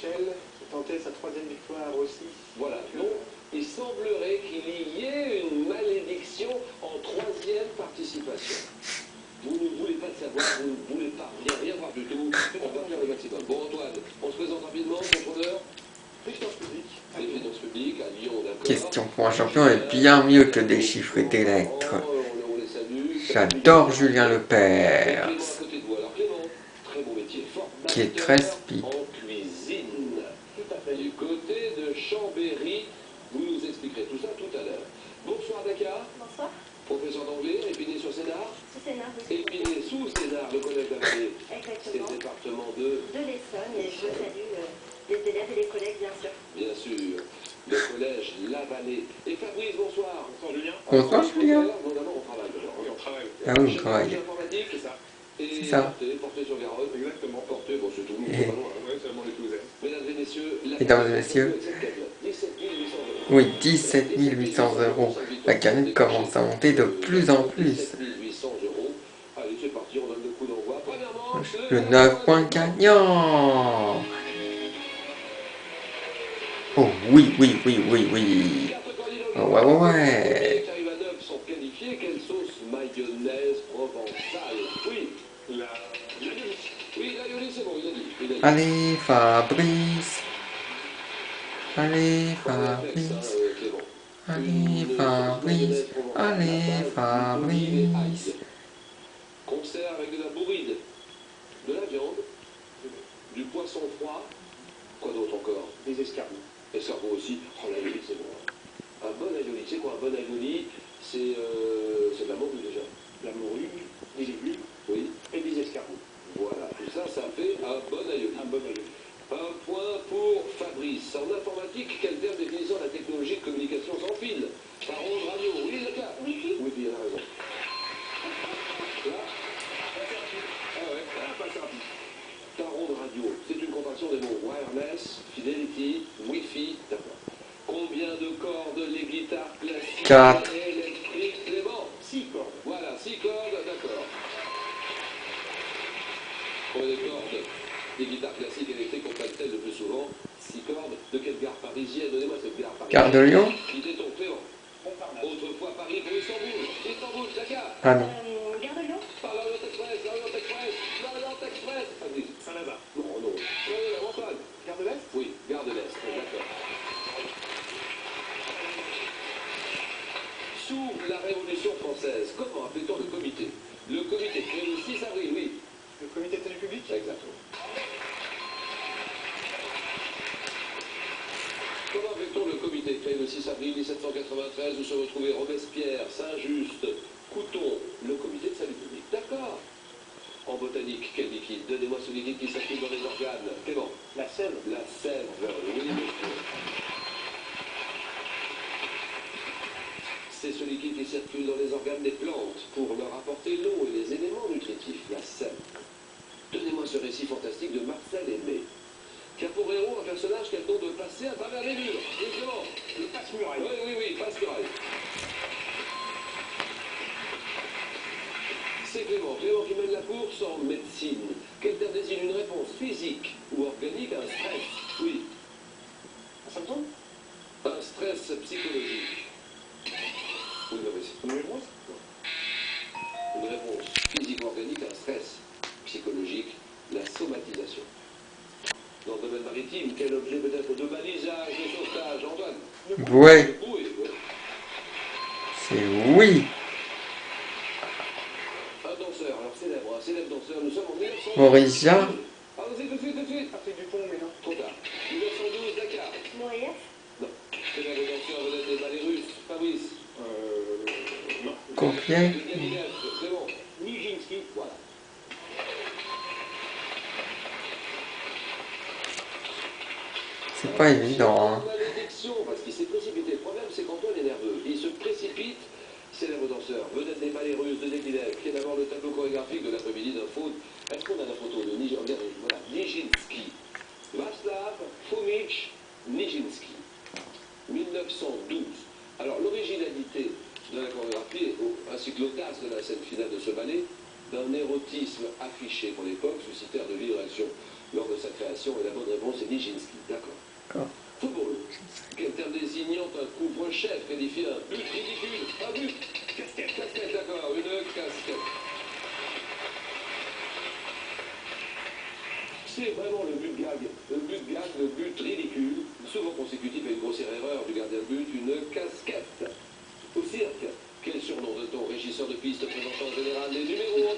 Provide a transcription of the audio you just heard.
Michel, qui tentait sa 3e victoire aussi. Voilà, donc il semblerait qu'il y ait une malédiction en 3e participation. Vous ne voulez pas le savoir, vous ne voulez pas rien voir du tout, on va faire le maximum. Bon Antoine, on se présente rapidement, contrôleur. Finance publique. Les finances publiques à Lyon, d'accord. Question pour un champion est bien mieux que déchiffrer des lettres. J'adore Julien Lepers, qui est très speed. En cuisine. Du côté de Chambéry, vous nous expliquerez tout ça tout à l'heure. Bonsoir Dakar. Bonsoir. Professeur d'anglais, Épinay sur Sénart. Sous Sénart, oui. Épinay sous Sénart, le collège de la Vallée. C'est Exactement. le département de l'Essonne, et je salue les élèves et les collègues, bien sûr. bien sûr, le collège La Vallée. Et Fabrice, bonsoir. Bonsoir Julien. Bonsoir Julien. Non, d'abord on travaille. Oui, on travaille. Ah oui, on travaille. Informatique, c'est ça. Et C'est ça. Porté sur Garonne. Exactement. Porté, bon c'est tout, nous, Et- pas loin. Oui, seulement les Toulousains. Mesdames et messieurs, Mesdames et messieurs, 17 800 €. oui, 17 800 €. La canette commence à monter de plus en plus. 17 800 €. Allez, c'est parti, on donne le coup d'envoi. Premièrement, Le 9 points gagnant. Oh oui, oui, oui, oui, oui. Oh, ouais, ouais, ouais. Qui arrivent à 9 sont qualifiés. Quelle sauce mayonnaise provençale? Oui, La... oui, l'aïoli, c'est bon, il a dit. Allez Fabrice. Allez Fabrice. Allez Fabrice. Allez Fabrice. Concert avec de la bourride, de la viande, du poisson froid. Quoi d'autre encore? Des escargots. Escargot aussi. Oh, l'aïoli, c'est bon. Un bon aïoli, c'est quoi un bon aïoli? C'est de la morue déjà. La morue, des légumes Oui, et des escargots. voilà. Tout ça, ça fait un bon aïoli. Un bon aïeul. Un point pour Fabrice. En informatique, quel terme définissant la technologie de communication sans fil? Par onde radio. Oui, le cas. Wi-Fi. Oui, puis il a raison. Là, Ah ouais, pas simple. par onde radio, c'est une contraction des mots wireless, fidelity, Wi-Fi, d'accord. Combien de cordes les guitares classiques 4. et électriques, Clément? 6 cordes. Voilà, 6 cordes, d'accord. Combien de cordes des guitares classiques et électriques comprennent-elles le plus souvent? 6 cordes. De quelle gare parisienne? Donnez-moi cette gare parisienne. Gare de Lyon. Idée-ton, Clément. Montparnasse. Autrefois Paris pour Istanbul. Istanbul, Dakar. Ah non. Gare de Lyon. Par l'Orient Express, l'Orient Express, l'Orient Express. Fabrice. Saint-Lazare. Non, non. Antoine. Gare de l'Est. Oui, gare de l'Est, d'accord. Sous la Révolution française, comment appelait-on le comité? Le comité créé le 6 avril, oui. Le comité de salut public. Exactement. Comment appelait-on le comité créé le 6 avril 1793 où se retrouvaient Robespierre, Saint-Just, Couthon, le comité de salut public? D'accord. En botanique, quel liquide? Donnez-moi ce liquide qui circule dans les organes. Clément. La sève. La sève, oui, monsieur. C'est ce liquide qui circule dans les organes des plantes pour leur apporter l'eau et les éléments nutritifs, la sève. Donnez-moi ce récit fantastique de Marcel Aimé, qui a pour héros un personnage qui a le don de passer à travers les murs. Justement. Le passe-muraille. Oui, passe-muraille. C'est Clément qui mène la course en médecine. Quel terme désigne une réponse physique ou organique à un stress? Oui, Un symptôme. un stress psychologique. Oui, non, mais c'est Une réponse. une réponse physique ou organique à un stress psychologique, la somatisation. Dans le domaine maritime, quel objet peut être de balisage, de sauvetage, Antoine? Ouais, Oui, oui. c'est oui. Un danseur, alors célèbre, un célèbre danseur, nous sommes en 1900. Maurice Jarre. Allons-y tout de suite. Patrick Dupont, mais non. Trop tard. 1912, Dakar. Mouriès. Non. Célèbre danseur vedette des ballets russes, Fabrice. Non. Compiègne. C'est bon. Nijinsky. Voilà. C'est pas évident, hein. Malédiction, parce qu'il s'est précipité. Le problème, c'est qu'Antoine est nerveux. Il se précipite. Célèbre danseur, vedette des ballets russes de Diaghilev, qui est d'abord le tableau chorégraphique de l'après-midi d'un faute. Est-ce qu'on a la photo de Nijinsky? Václav Fomich Nijinsky. 1912. Alors, l'originalité de la chorégraphie, ainsi que l'audace de la scène finale de ce ballet, d'un érotisme affiché pour l'époque, suscitèrent de vives réactions lors de sa création. création et la bonne réponse est Nijinsky. D'accord. D'accord. Football. Quel terme désignant un couvre-chef qualifie un but ridicule? Un but. Casquette. Casquette, d'accord. Une casquette. C'est vraiment le but gag. Le but gag, le but ridicule. Souvent consécutif à une grossière erreur du gardien de but, une casquette. Au cirque. Quel surnom donne-t-on au régisseur de piste présentant en général les numéros?